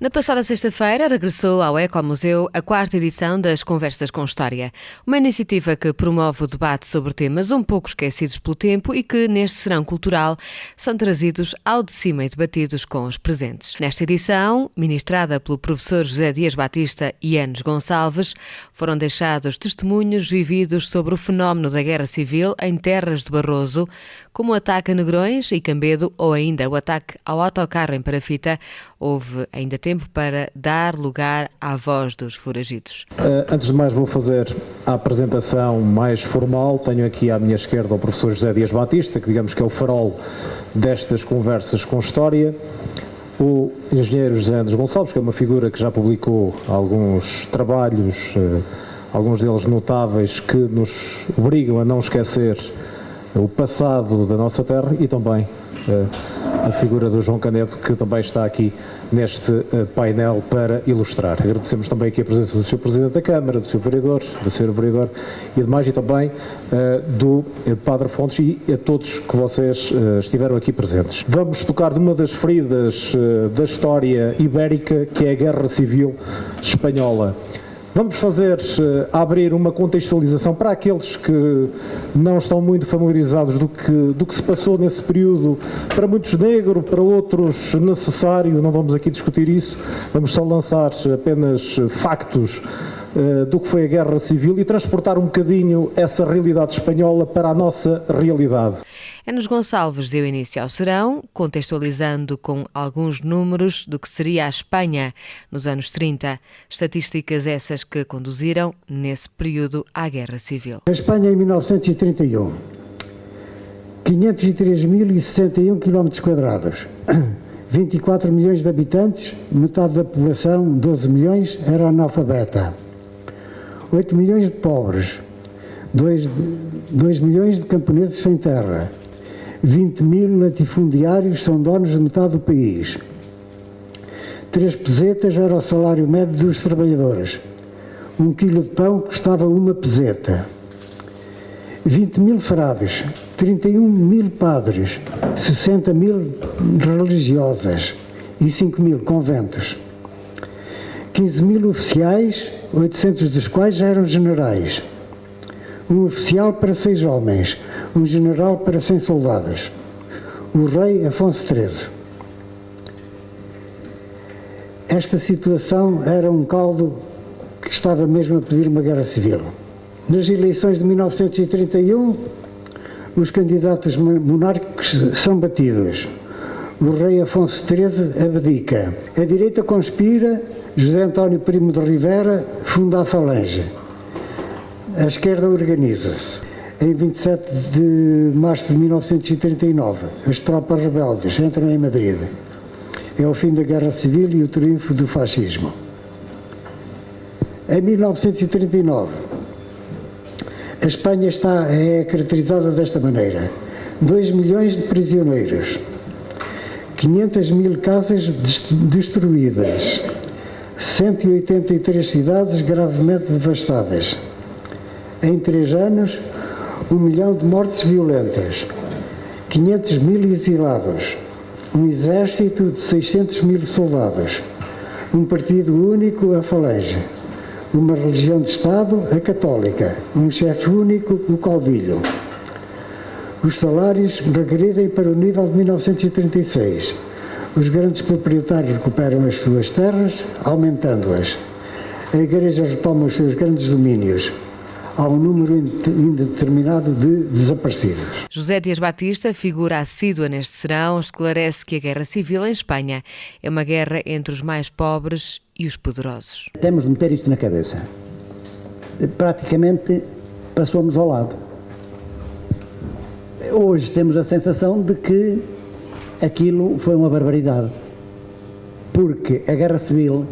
Na passada sexta-feira, regressou ao Ecomuseu a 4ª edição das Conversas com História, uma iniciativa que promove o debate sobre temas um pouco esquecidos pelo tempo e que, neste serão cultural, são trazidos ao de cima e debatidos com os presentes. Nesta edição, ministrada pelo professor José Dias Batista e Enes Gonçalves, foram deixados testemunhos vividos sobre o fenómeno da Guerra Civil em terras de Barroso, como o ataque a Negrões e Cambedo ou ainda o ataque ao autocarro em Parafita. Houve ainda tempo para dar lugar à voz dos foragidos. Antes de mais, vou fazer a apresentação mais formal. Tenho aqui à minha esquerda o professor José Dias Batista, que digamos que é o farol destas conversas com história. O engenheiro José Enes Gonçalves, que é uma figura que já publicou alguns trabalhos, alguns deles notáveis, que nos obrigam a não esquecer o passado da nossa terra, e também a figura do João Canedo, que também está aqui neste painel para ilustrar. Agradecemos também aqui a presença do Sr. Presidente da Câmara, do Sr. Vereador, do Sr. Vereador e demais, e também do Padre Fontes e a todos que vocês estiveram aqui presentes. Vamos tocar numa das feridas da história ibérica, que é a Guerra Civil Espanhola. Vamos abrir uma contextualização para aqueles que não estão muito familiarizados do que se passou nesse período. Para muitos negro, para outros necessário, não vamos aqui discutir isso, vamos só lançar apenas factos do que foi a Guerra Civil e transportar um bocadinho essa realidade espanhola para a nossa realidade. Enes Gonçalves deu início ao serão, contextualizando com alguns números do que seria a Espanha nos anos 30, estatísticas essas que conduziram, nesse período, à Guerra Civil. A Espanha em 1931, 503.061 km², 24 milhões de habitantes, metade da população, 12 milhões, era analfabeta. 8 milhões de pobres, 2 milhões de camponeses sem terra, 20 mil latifundiários são donos de metade do país. 3 pesetas era o salário médio dos trabalhadores. 1 quilo de pão custava 1 peseta. 20 mil frades, 31 mil padres, 60 mil religiosas e 5 mil conventos. 15 mil oficiais, 800 dos quais já eram generais. Um oficial para 6 homens, um general para 100 soldados. O rei Afonso XIII. Esta situação era um caldo que estava mesmo a pedir uma guerra civil. Nas eleições de 1931, os candidatos monárquicos são batidos. O rei Afonso XIII abdica. A direita conspira, José António Primo de Rivera funda a Falange. A esquerda organiza-se. Em 27 de março de 1939, as tropas rebeldes entram em Madrid. É o fim da Guerra Civil e o triunfo do fascismo. Em 1939, a Espanha é caracterizada desta maneira: 2 milhões de prisioneiros, 500 mil casas destruídas, 183 cidades gravemente devastadas. Em 3 anos, 1 milhão de mortes violentas, 500 mil exilados, um exército de 600 mil soldados, um partido único, a Falange, uma religião de Estado, a católica, um chefe único, o caudilho. Os salários regredem para o nível de 1936. Os grandes proprietários recuperam as suas terras, aumentando-as. A Igreja retoma os seus grandes domínios. Há um número indeterminado de desaparecidos. José Dias Batista, figura assídua neste serão, esclarece que a Guerra Civil em Espanha é uma guerra entre os mais pobres e os poderosos. Temos de meter isto na cabeça. Praticamente passou-nos ao lado. Hoje temos a sensação de que aquilo foi uma barbaridade. Porque a Guerra Civil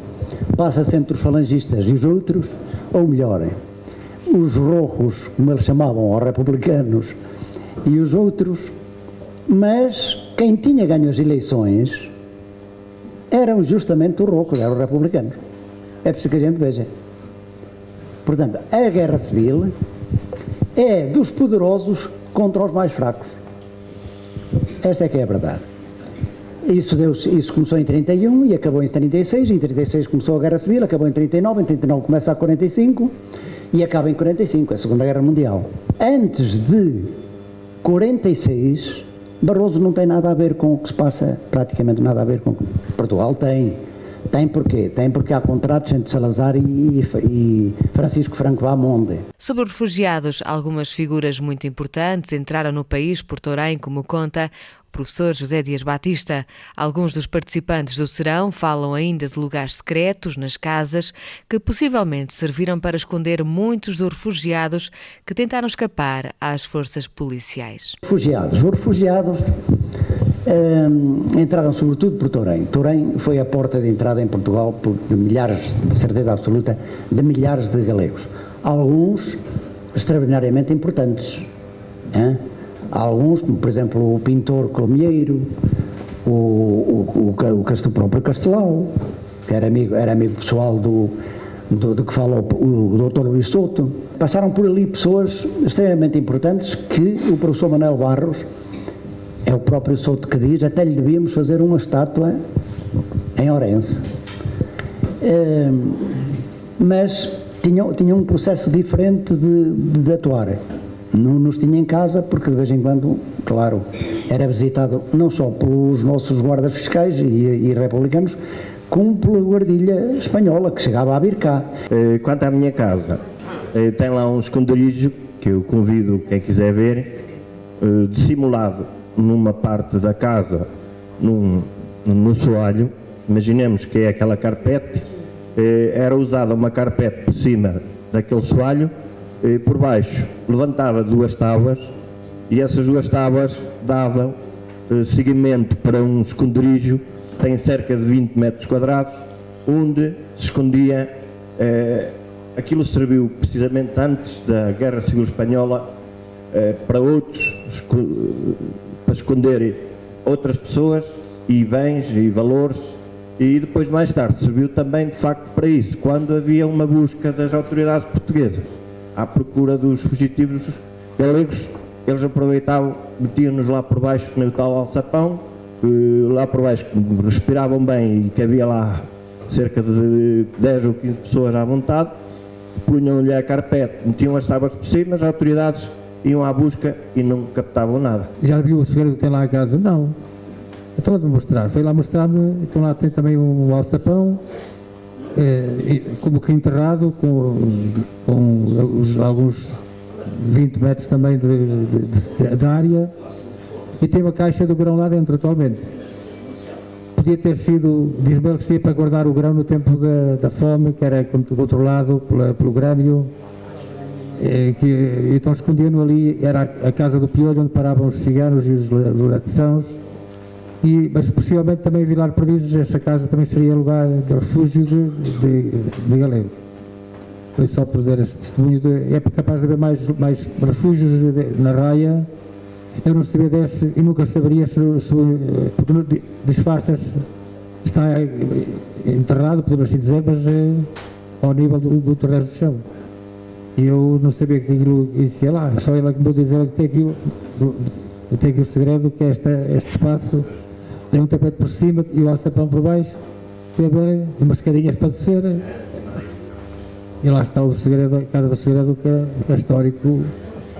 passa-se entre os falangistas e os outros, ou melhor, os rojos, como eles chamavam, os republicanos, e os outros, mas quem tinha ganho as eleições eram justamente os rojos, eram os republicanos. É preciso que a gente veja. Portanto, a Guerra Civil é dos poderosos contra os mais fracos. Esta é que é a verdade. Isso começou em 31 e acabou em 36, em 36 começou a Guerra Civil, acabou em 39 começa a 45 e acaba em 45, a Segunda Guerra Mundial. Antes de 46, Barroso não tem nada a ver com o que se passa, praticamente nada a ver com o que Portugal tem. Tem porquê? Tem porque há contratos entre Salazar e Francisco Franco Vaamonde. Sobre os refugiados, algumas figuras muito importantes entraram no país por Torém, como conta o professor José Dias Batista. Alguns dos participantes do serão falam ainda de lugares secretos nas casas que possivelmente serviram para esconder muitos dos refugiados que tentaram escapar às forças policiais. Os refugiados entraram sobretudo por Torém. Torém foi a porta de entrada em Portugal de milhares, de certeza absoluta, de milhares de galegos. Alguns extraordinariamente importantes. Alguns, como por exemplo o pintor Colmeiro, o próprio Castelau, que era amigo pessoal do que fala o Dr. Luís Souto. Passaram por ali pessoas extremamente importantes que o professor Manuel Barros, é o próprio Souto que diz, até lhe devíamos fazer uma estátua em Ourense. Mas tinha um processo diferente de atuar. Não nos tinha em casa porque de vez em quando, claro, era visitado não só pelos nossos guardas fiscais e republicanos, como pela guardilha espanhola que chegava a vir cá. Quanto à minha casa, tem lá um esconderijo que eu convido quem quiser ver, dissimulado numa parte da casa, no soalho. Imaginemos que é aquela carpete, era usada uma carpete por cima daquele soalho, por baixo levantava duas tábuas e essas duas tábuas davam seguimento para um esconderijo que tem cerca de 20 metros quadrados, onde se escondia, aquilo serviu precisamente antes da Guerra Civil Espanhola para esconder outras pessoas e bens e valores, e depois mais tarde serviu também de facto para isso, quando havia uma busca das autoridades portuguesas à procura dos fugitivos galegos. Eles aproveitavam, metiam-nos lá por baixo no tal alçapão, lá por baixo respiravam bem e que havia lá cerca de 10 ou 15 pessoas à vontade, punham-lhe a carpete, metiam as tábuas por cima, as autoridades iam à busca e não captavam nada. Já viu o segredo que tem lá em casa? Não. Estou a mostrar. Foi lá mostrar-me, então lá tem também um alçapão, como que enterrado, com alguns 20 metros também de área, e tem uma caixa do grão lá dentro atualmente. Podia ter sido, diz-me ele que seria para guardar o grão no tempo da fome, que era controlado pelo Grêmio, então escondiam-no ali, era a casa do Piolho, onde paravam os ciganos e os latãos, mas possivelmente também em Vilar Perdizes, esta casa também seria lugar de refúgio de galegos. Foi só por dar este testemunho, é capaz de haver mais refúgios na Raia. Eu não sabia desse e nunca saberia se disfarça-se, está enterrado, podemos assim dizer, mas ao nível do terreno do chão. E eu não sabia que aquilo existia lá, só ele que me dizer que tem aqui o segredo, que este espaço tem um tapete por cima e o alçapão por baixo, tem umas escadinhas para descer, e lá está o segredo, a casa do segredo, que é histórico,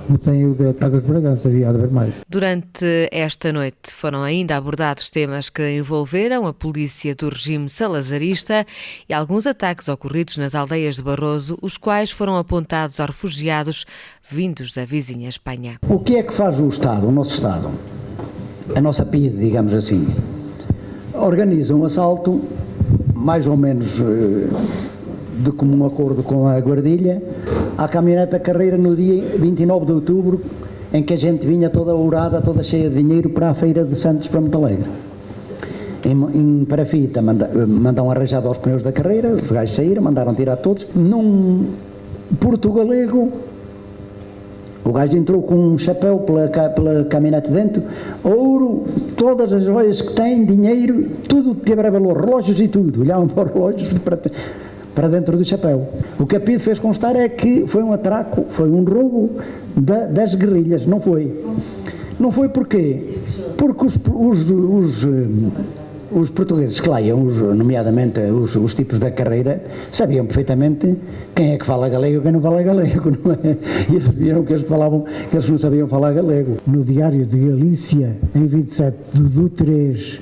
como tem o da Casa de Bragança, havia de haver mais. Durante esta noite foram ainda abordados temas que envolveram a polícia do regime salazarista e alguns ataques ocorridos nas aldeias de Barroso, os quais foram apontados aos refugiados vindos da vizinha Espanha. O que é que faz o Estado, o nosso Estado? A nossa PIDE, digamos assim, organiza um assalto, mais ou menos de comum acordo com a guardilha, à caminhonete da Carreira no dia 29 de outubro, em que a gente vinha toda ourada, toda cheia de dinheiro para a feira de Santos, para Montalegre. Em Parafita mandam arranjar aos pneus da Carreira, os gajos saíram, mandaram tirar todos. Num Porto Galego, o gajo entrou com um chapéu pela caminhonete dentro, ouro, todas as joias que tem, dinheiro, tudo que tiver valor, relógios e tudo. Olhavam para os relógios para dentro do chapéu. O que a PIDE fez constar é que foi um atraco, foi um roubo das guerrilhas, não foi. Não foi porquê? Porque os portugueses que lá iam, nomeadamente os tipos da carreira, sabiam perfeitamente quem é que fala galego e quem não fala galego, não é? E eles viram que eles não sabiam falar galego. No Diário de Galícia, em 27 de 3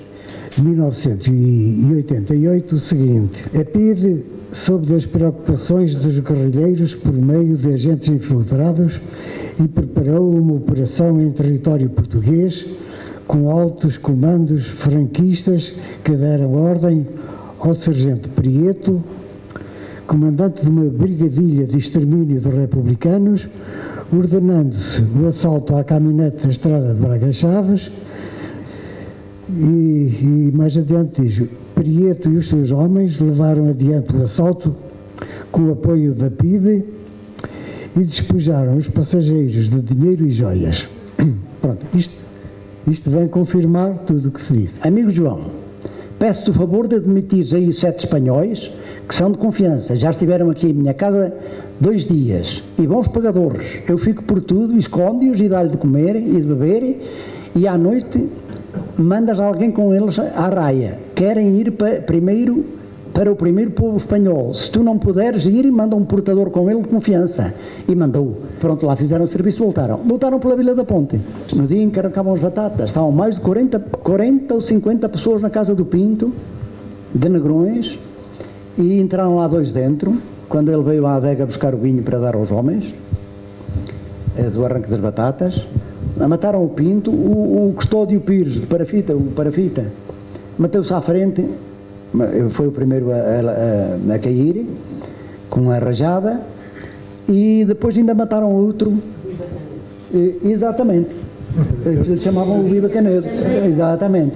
de 1988, o seguinte: a PIDE soube das preocupações dos guerrilheiros por meio de agentes infiltrados e preparou uma operação em território português com altos comandos franquistas que deram ordem ao sargento Prieto, comandante de uma brigadilha de extermínio dos republicanos, ordenando-se o assalto à caminhonete da estrada de Braga Chaves e mais adiante diz: Prieto e os seus homens levaram adiante o assalto com o apoio da PIDE e despejaram os passageiros de dinheiro e joias. Pronto, isto vem confirmar tudo o que se disse. Amigo João, peço-te o favor de admitires aí 7 espanhóis que são de confiança, já estiveram aqui em minha casa 2 dias e bons pagadores. Eu fico por tudo, esconde-os e dá-lhe de comer e de beber, e à noite mandas alguém com eles à raia. Querem ir primeiro para o primeiro povo espanhol. Se tu não puderes ir, manda um portador com ele de confiança. E mandou. Pronto, lá fizeram o serviço e voltaram. Voltaram pela Vila da Ponte. No dia em que arrancavam as batatas, estavam mais de 40 ou 50 pessoas na casa do Pinto, de Negrões, e entraram lá 2 dentro, quando ele veio à adega buscar o vinho para dar aos homens, do arranque das batatas. Mataram o Pinto, o Custódio Pires, de Parafita, o Parafita, meteu-se à frente, foi o primeiro a cair, com a rajada, e depois ainda mataram outro, exatamente, que lhe chamavam o Viva Canedo, exatamente,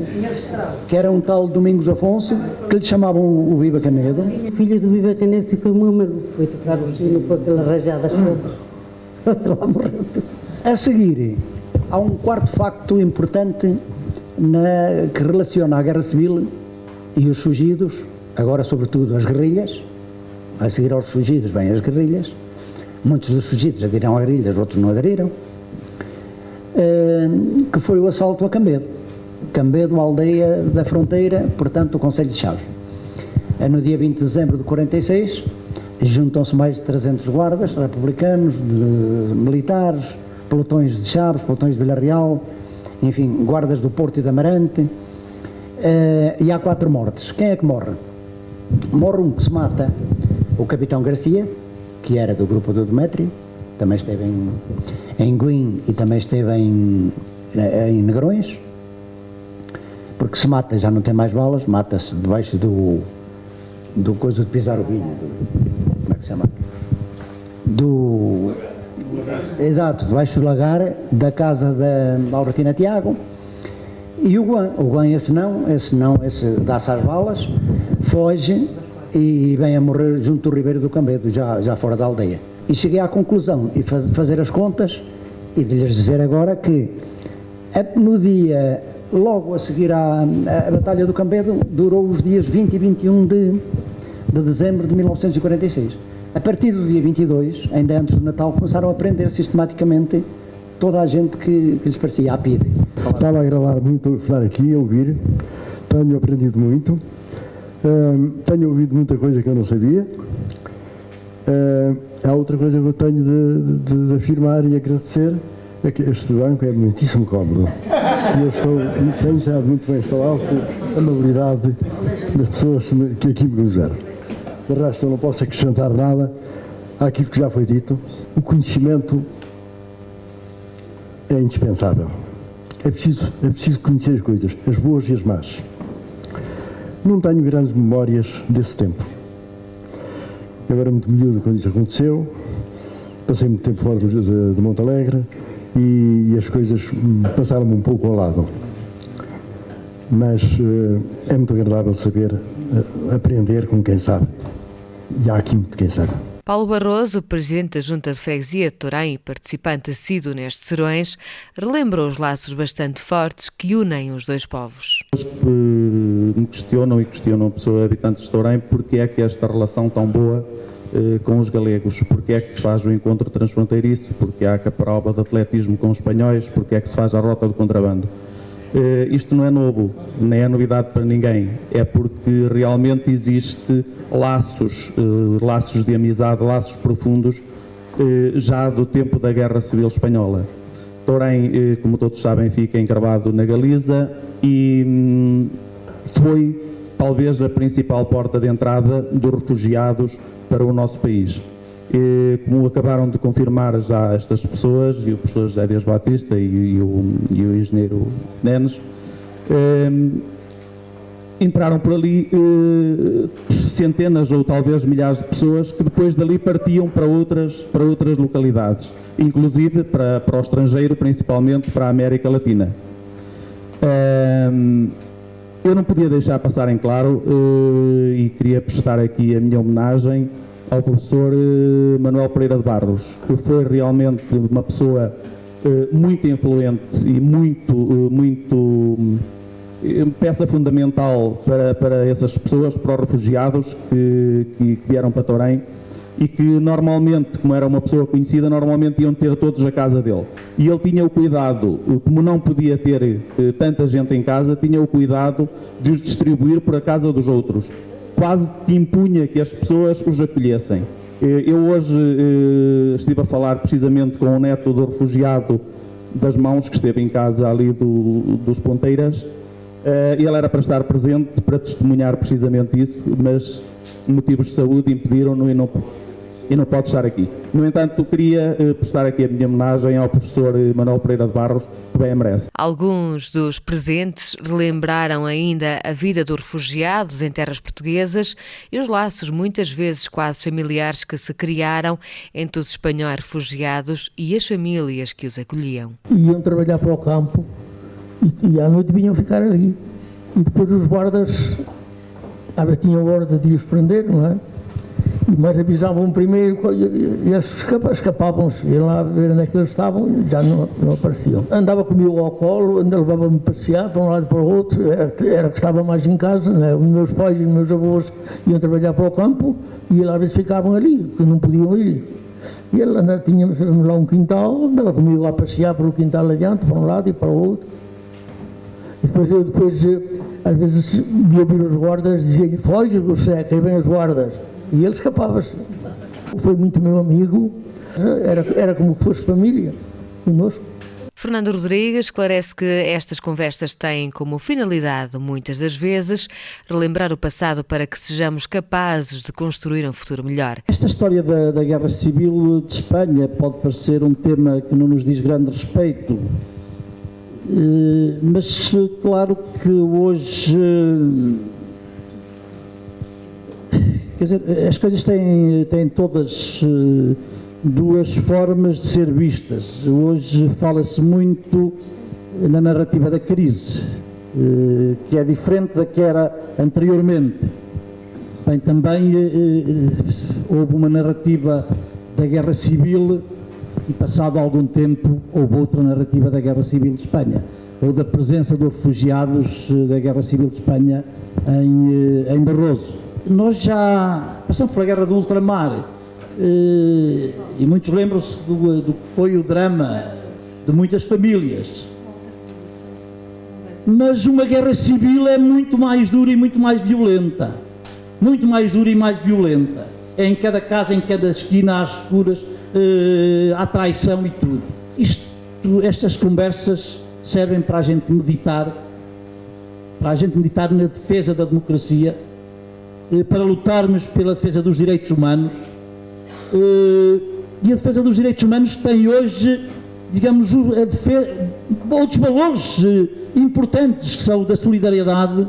que era um tal Domingos Afonso, que lhe chamavam o Viva Canedo. A filha do Viva Canedo ficou uma maluca, foi tocar o sino com aquela rajada toda. Lá morreu. A seguir, há um quarto facto importante que relaciona a Guerra Civil e os fugidos, agora sobretudo as guerrilhas. A seguir aos fugidos vêm as guerrilhas. Muitos dos fugidos aderiram a guerrilhas, outros não aderiram. Que foi o assalto a Cambedo. Cambedo, uma aldeia da fronteira, portanto, do Concelho de Chaves. No dia 20 de dezembro de 46, juntam-se mais de 300 guardas republicanos, militares, pelotões de Chaves, pelotões de Vila Real, enfim, guardas do Porto e da Amarante, e há 4 mortes. Quem é que morre? Morre um que se mata, o capitão Garcia, que era do grupo do Demétrio, também esteve em Guim e também esteve em Negrões, porque se mata, já não tem mais balas, mata-se debaixo do coisa de pisar o vinho, como é que se chama? Exato, debaixo do lagar da casa da Albertina Tiago. E o Guan, esse dá-se às balas, foge e vem a morrer junto do Ribeiro do Cambedo, já fora da aldeia. E cheguei à conclusão, e fazer as contas, e de lhes dizer agora que no dia, logo a seguir à Batalha do Cambedo, durou os dias 20 e 21 de dezembro de 1946. A partir do dia 22, ainda antes do Natal, começaram a prender sistematicamente toda a gente que lhes parecia a PIDE. Estava a gravar muito, estar aqui a ouvir, tenho aprendido muito, tenho ouvido muita coisa que eu não sabia. Há outra coisa que eu tenho de afirmar e agradecer, é que este banco é muitíssimo cómodo. E eu tenho estado muito bem instalado com a amabilidade das pessoas que aqui me cruzaram. De resto, eu não posso acrescentar nada àquilo que já foi dito. O conhecimento é indispensável. É preciso conhecer as coisas, as boas e as más. Não tenho grandes memórias desse tempo. Eu era muito miúdo quando isso aconteceu, passei muito tempo fora de Monte Alegre e as coisas passaram-me um pouco ao lado. Mas é muito agradável saber aprender com quem sabe. E há aqui muito quem sabe. Paulo Barroso, presidente da Junta de Freguesia de Torém e participante assíduo nestes serões, relembra os laços bastante fortes que unem os 2 povos. Me questionam pessoas habitantes de Torém porque é que esta relação tão boa com os galegos, porque é que se faz o encontro transfronteiriço, porque há a prova de atletismo com os espanhóis, porque é que se faz a rota do contrabando. Isto não é novo, nem é novidade para ninguém, é porque realmente existe laços de amizade, laços profundos, já do tempo da Guerra Civil Espanhola. Torém, como todos sabem, fica encravado na Galiza e foi talvez a principal porta de entrada dos refugiados para o nosso país. Como acabaram de confirmar já estas pessoas, e o professor José Dias Batista e o engenheiro Nenes, entraram por ali centenas ou talvez milhares de pessoas que depois dali partiam para outras localidades, inclusive para o estrangeiro, principalmente para a América Latina. Eu não podia deixar passar em claro e queria prestar aqui a minha homenagem ao professor Manuel Pereira de Barros, que foi realmente uma pessoa muito influente e muito peça fundamental para essas pessoas, para os refugiados que vieram para Torém e que normalmente, como era uma pessoa conhecida, normalmente iam ter todos a casa dele. E ele tinha o cuidado, como não podia ter tanta gente em casa, tinha o cuidado de os distribuir por a casa dos outros. Quase que impunha que as pessoas os acolhessem. Eu hoje estive a falar precisamente com o neto do refugiado das Mãos, que esteve em casa ali dos Ponteiras. Ele era para estar presente, para testemunhar precisamente isso, mas motivos de saúde impediram-no e não pode estar aqui. No entanto, queria prestar aqui a minha homenagem ao professor Manuel Pereira de Barros, que bem a merece. Alguns dos presentes relembraram ainda a vida dos refugiados em terras portuguesas e os laços muitas vezes quase familiares que se criaram entre os espanhóis refugiados e as famílias que os acolhiam. Iam trabalhar para o campo e à noite vinham ficar ali. E depois os guardas, às vezes tinham a ordem de os prender, não é? Mas avisavam primeiro e eles escapavam-se, iam lá ver onde é que eles estavam e já não apareciam. Andava comigo ao colo, levava-me passear para um lado e para o outro, era que estava mais em casa, né? Os meus pais e os meus avós iam trabalhar para o campo e eles às vezes ficavam ali, porque não podiam ir. E ele tínhamos lá um quintal, andava comigo a passear pelo quintal adiante, para um lado e para o outro. E depois às vezes de ouvir os guardas, dizia-lhe, foge, você, que aí vem os guardas. E ele escapava-se. Foi muito meu amigo, era como se fosse família conosco. Fernando Rodrigues esclarece que estas conversas têm como finalidade, muitas das vezes, relembrar o passado para que sejamos capazes de construir um futuro melhor. Esta história da Guerra Civil de Espanha pode parecer um tema que não nos diz grande respeito, mas claro que hoje... Quer dizer, as coisas têm todas duas formas de ser vistas. Hoje fala-se muito na narrativa da crise, que é diferente da que era anteriormente. Bem, também houve uma narrativa da Guerra Civil e passado algum tempo houve outra narrativa da Guerra Civil de Espanha, ou da presença dos refugiados da Guerra Civil de Espanha em Barroso. Nós já passamos pela Guerra do Ultramar e muitos lembram-se do que foi o drama de muitas famílias. Mas uma guerra civil é muito mais dura e muito mais violenta. Muito mais dura e mais violenta. É em cada casa, em cada esquina, às escuras, há traição e tudo. Estas conversas servem para a gente meditar na defesa da democracia, para lutarmos pela defesa dos direitos humanos, e a defesa dos direitos humanos tem hoje, digamos, outros valores importantes, que são da solidariedade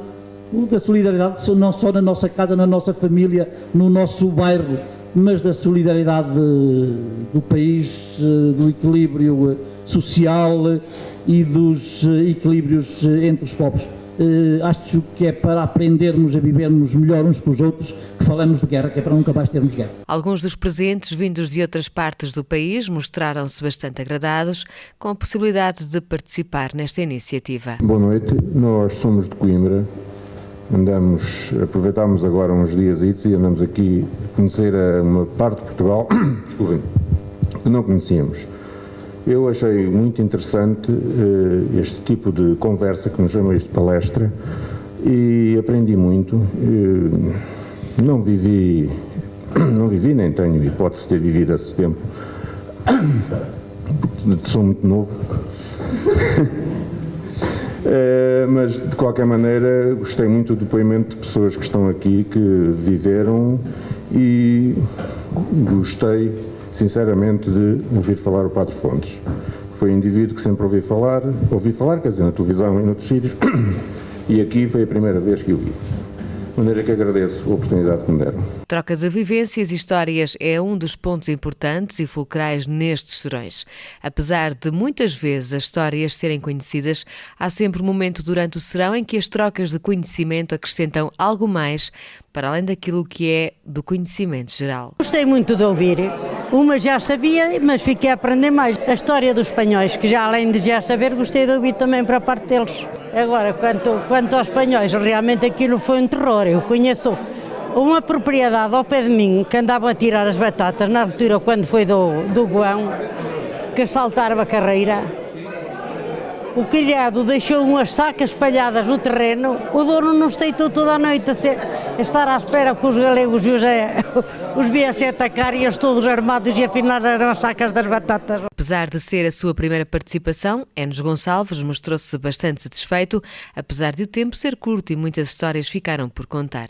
não só na nossa casa, na nossa família, no nosso bairro, mas da solidariedade do país, do equilíbrio social e dos equilíbrios entre os povos. Acho que é para aprendermos a vivermos melhor uns com os outros que falamos de guerra, que é para nunca mais termos guerra. Alguns dos presentes, vindos de outras partes do país, mostraram-se bastante agradados com a possibilidade de participar nesta iniciativa. Boa noite, nós somos de Coimbra, aproveitámos agora uns dias e andamos aqui a conhecer uma parte de Portugal desculpem, que não conhecíamos. Eu achei muito interessante este tipo de conversa, que nos chamamos de palestra, e aprendi muito. Não vivi nem tenho hipótese de ter vivido esse tempo. Sou muito novo. Mas, de qualquer maneira, gostei muito do depoimento de pessoas que estão aqui, que viveram, e gostei, sinceramente, de ouvir falar o Padre Fontes. Foi um indivíduo que sempre ouvi falar, quer dizer, na televisão e noutros sítios, e aqui foi a primeira vez que o vi. De maneira que agradeço a oportunidade que me deram. Troca de vivências e histórias é um dos pontos importantes e fulcrais nestes serões. Apesar de muitas vezes as histórias serem conhecidas, há sempre um momento durante o serão em que as trocas de conhecimento acrescentam algo mais para além daquilo que é do conhecimento geral. Gostei muito de ouvir. Uma já sabia, mas fiquei a aprender mais. A história dos espanhóis, que já além de já saber, gostei de ouvir também para a parte deles. Agora, quanto aos espanhóis, realmente aquilo foi um terror. Eu conheço uma propriedade ao pé de mim que andavam a tirar as batatas na altura quando foi do Goão, que assaltaram a carreira. O criado deixou umas sacas espalhadas no terreno, o dono nos deitou toda a noite a estar à espera que os galegos os viessem atacar, e eles todos armados, e afinal eram as sacas das batatas. Apesar de ser a sua primeira participação, Enes Gonçalves mostrou-se bastante satisfeito, apesar de o tempo ser curto e muitas histórias ficaram por contar.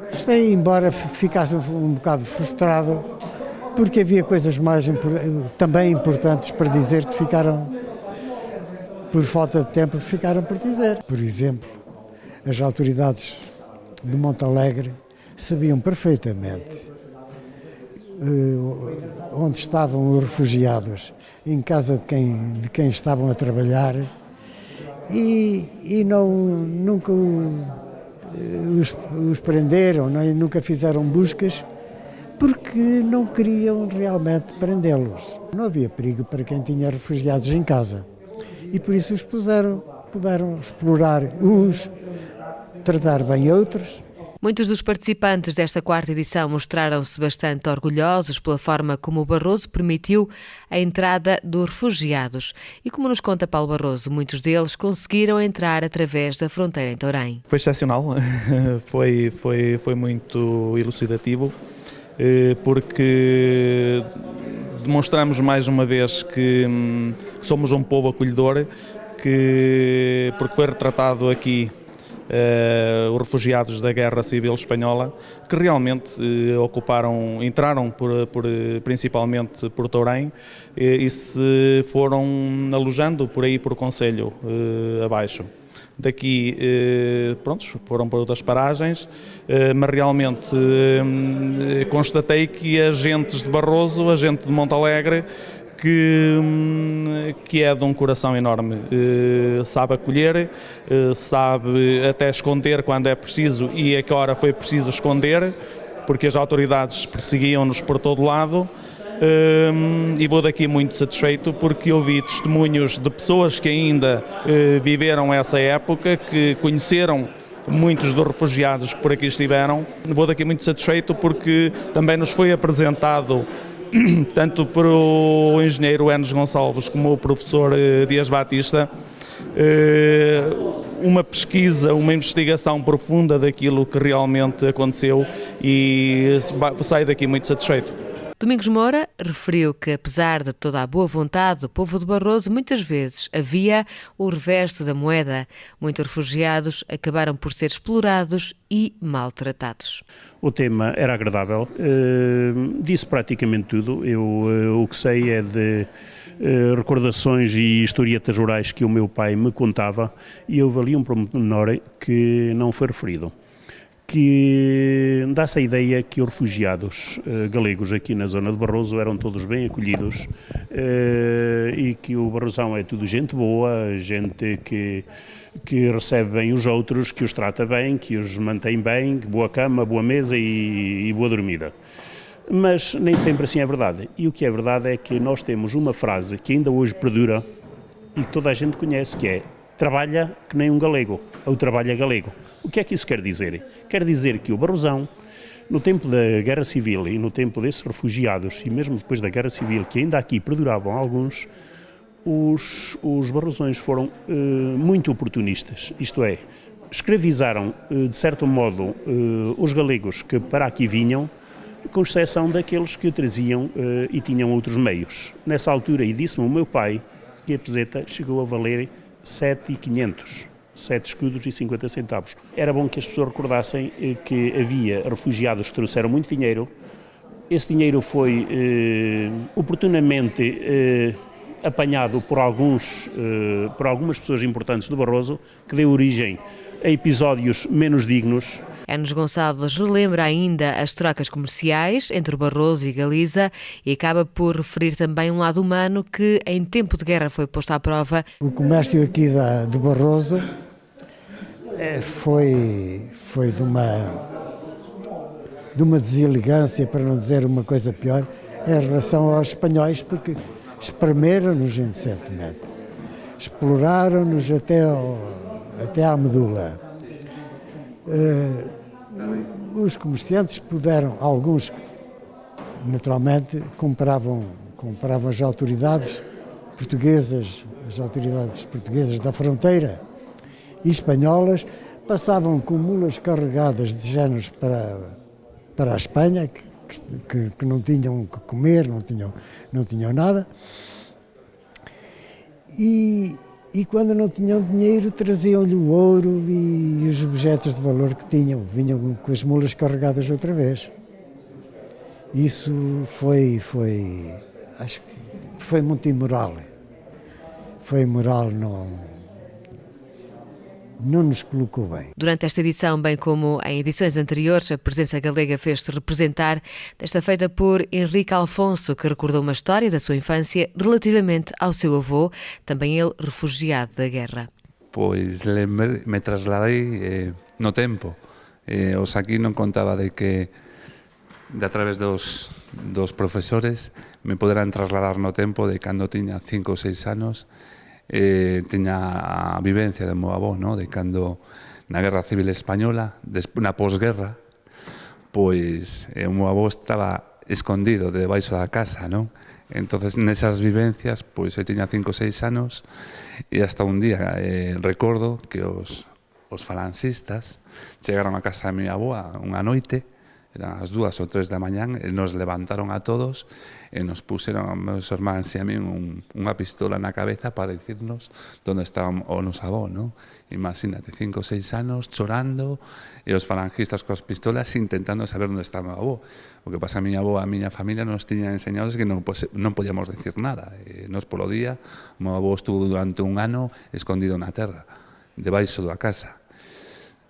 Gostei, embora ficasse um bocado frustrado, porque havia coisas mais também importantes para dizer que ficaram, por falta de tempo, ficaram por dizer. Por exemplo, as autoridades de Montalegre sabiam perfeitamente onde estavam os refugiados, em casa de quem estavam a trabalhar, e nunca os prenderam, nunca fizeram buscas, porque não queriam realmente prendê-los. Não havia perigo para quem tinha refugiados em casa. E por isso os puderam explorar uns, tratar bem outros. Muitos dos participantes desta quarta edição mostraram-se bastante orgulhosos pela forma como o Barroso permitiu a entrada dos refugiados. E como nos conta Paulo Barroso, muitos deles conseguiram entrar através da fronteira em Tourém. Foi excepcional, foi muito elucidativo, porque demonstramos mais uma vez que somos um povo acolhedor, porque foi retratado aqui os refugiados da Guerra Civil Espanhola, que realmente entraram principalmente por Tourém, e se foram alojando por aí por concelho abaixo. Daqui, foram para outras paragens, mas realmente constatei que agentes de Barroso, agente de Montalegre, que é de um coração enorme, sabe acolher, sabe até esconder quando é preciso, e a que hora foi preciso esconder, porque as autoridades perseguiam-nos por todo lado. E vou daqui muito satisfeito, porque ouvi testemunhos de pessoas que ainda viveram essa época, que conheceram muitos dos refugiados que por aqui estiveram. Vou daqui muito satisfeito porque também nos foi apresentado, tanto pelo engenheiro Enes Gonçalves como o professor Dias Batista, uma pesquisa, uma investigação profunda daquilo que realmente aconteceu, e saio daqui muito satisfeito. Domingos Moura referiu que, apesar de toda a boa vontade do povo de Barroso, muitas vezes havia o reverso da moeda. Muitos refugiados acabaram por ser explorados e maltratados. O tema era agradável, disse praticamente tudo. O que sei é de recordações e historietas rurais que o meu pai me contava, e houve ali um pormenor que não foi referido, que dá-se a ideia que os refugiados galegos aqui na zona de Barroso eram todos bem acolhidos, e que o Barrosão é tudo gente boa, gente que recebe bem os outros, que os trata bem, que os mantém bem, boa cama, boa mesa e boa dormida. Mas nem sempre assim é verdade. E o que é verdade é que nós temos uma frase que ainda hoje perdura e que toda a gente conhece, que é: trabalha que nem um galego, ou trabalha galego. O que é que isso quer dizer? Quer dizer que o Barrosão, no tempo da Guerra Civil e no tempo desses refugiados, e mesmo depois da Guerra Civil, que ainda aqui perduravam alguns, os barrosões foram muito oportunistas, isto é, escravizaram, de certo modo, os galegos que para aqui vinham, com exceção daqueles que traziam e tinham outros meios. Nessa altura, e disse-me o meu pai, que a peseta chegou a valer 7,500, 7 escudos e 50 centavos. Era bom que as pessoas recordassem que havia refugiados que trouxeram muito dinheiro. Esse dinheiro foi oportunamente apanhado por algumas pessoas importantes do Barroso, que deu origem a episódios menos dignos. Enes Gonçalves relembra ainda as trocas comerciais entre o Barroso e Galiza e acaba por referir também um lado humano que em tempo de guerra foi posto à prova. O comércio aqui do Barroso foi de uma deselegância, para não dizer uma coisa pior, em relação aos espanhóis, porque espremeram-nos indecentemente, exploraram-nos até à medula. Os comerciantes puderam, alguns naturalmente compravam as autoridades portuguesas da fronteira e espanholas, passavam com mulas carregadas de géneros para a Espanha, que não tinham que comer, não tinham nada, e quando não tinham dinheiro traziam-lhe o ouro e os objetos de valor que tinham, vinham com as mulas carregadas outra vez. Isso acho que foi muito imoral. Foi imoral, não nos colocou bem. Durante esta edição, bem como em edições anteriores, a presença galega fez-se representar, desta feita por Henrique Alfonso, que recordou uma história da sua infância relativamente ao seu avô, também ele refugiado da guerra. Pois me trasladei no tempo. Os aquí non contaba de que a través dos profesores me poderán trasladar no tempo de cando tiña 5 ou 6 anos. Tiña a vivencia do meu avó, no? De cando na Guerra Civil Española, na posguerra, pois o meu avó estaba escondido debaixo da casa, non? Entonces nesas vivencias, pois eu tiña 5 ou 6 anos e hasta un día recordo que os falanxistas chegaron a casa da miña avó unha noite, eran as 2 ou 3 da mañán, e nos levantaron a todos e nos puseron a meus irmáns e a mí unha pistola na cabeza para dicirnos onde estaba o noso avó, non? Imagínate, 5 ou 6 anos chorando e os falangistas coas pistolas intentando saber onde estaba o avó. O que pasa a miña avó, a miña familia nos tiñan enseñados que non podíamos dicir nada. Nos polo día, o meu avó estuvo durante un ano escondido na terra, debaixo da casa.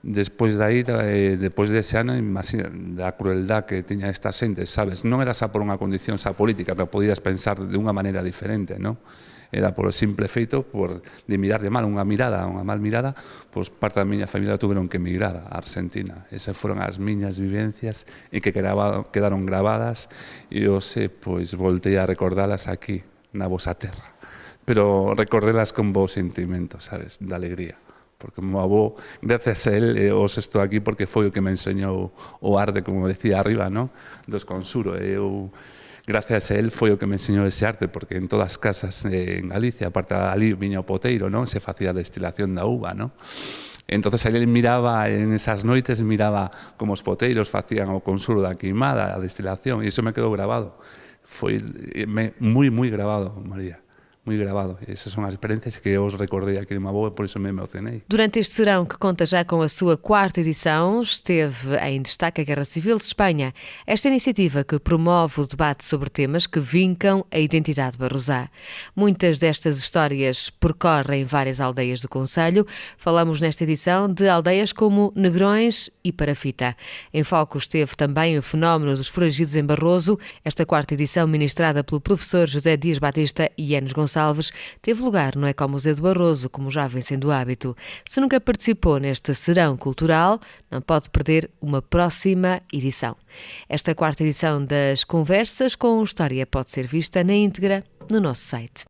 Despois dese ano, imagina, da crueldad que tiña esta xente, sabes, non era xa por unha condición xa política, que podías pensar de unha maneira diferente, non? Era por o simple feito de mirarle mal, unha mal mirada, pois parte da miña familia tuveron que emigrar a Argentina. Esas foron as miñas vivencias e que quedaron gravadas e hoxe, pois, voltei a recordalas aquí, na vosa terra. Pero recordelas con vos sentimentos, sabes, de alegría. Porque o meu avó, gracias a él, os estou aquí porque foi o que me enseñou o arte, como decía arriba, non? Dos Consuro. Gracias a él foi o que me enseñou ese arte, porque en todas as casas en Galicia, aparte ali viña o poteiro, non? Se facía a destilación da uva, non? Entonces ele miraba, en esas noites, miraba como os poteiros facían o consuro da queimada, a destilación, e iso me quedou grabado. Foi moi grabado, María. Moi gravado. Essas son as experiencias que eu os recordei aqui de uma boa e por isso me emocionei. Durante este serão, que conta já com a sua 4ª edição, esteve em destaque a Guerra Civil de Espanha. Esta iniciativa que promove o debate sobre temas que vincam a identidade barrosá. Muitas destas histórias percorrem várias aldeias do concelho. Falamos nesta edição de aldeias como Negrões e Parafita. Em foco esteve também o fenómeno dos foragidos em Barroso. Esta 4ª edição, ministrada pelo professor José Dias Batista e Enes Gonçalves, teve lugar no Ecomuseu do Barroso, como já vem sendo o hábito. Se nunca participou neste serão cultural, não pode perder uma próxima edição. Esta 4ª edição das Conversas com História pode ser vista na íntegra no nosso site.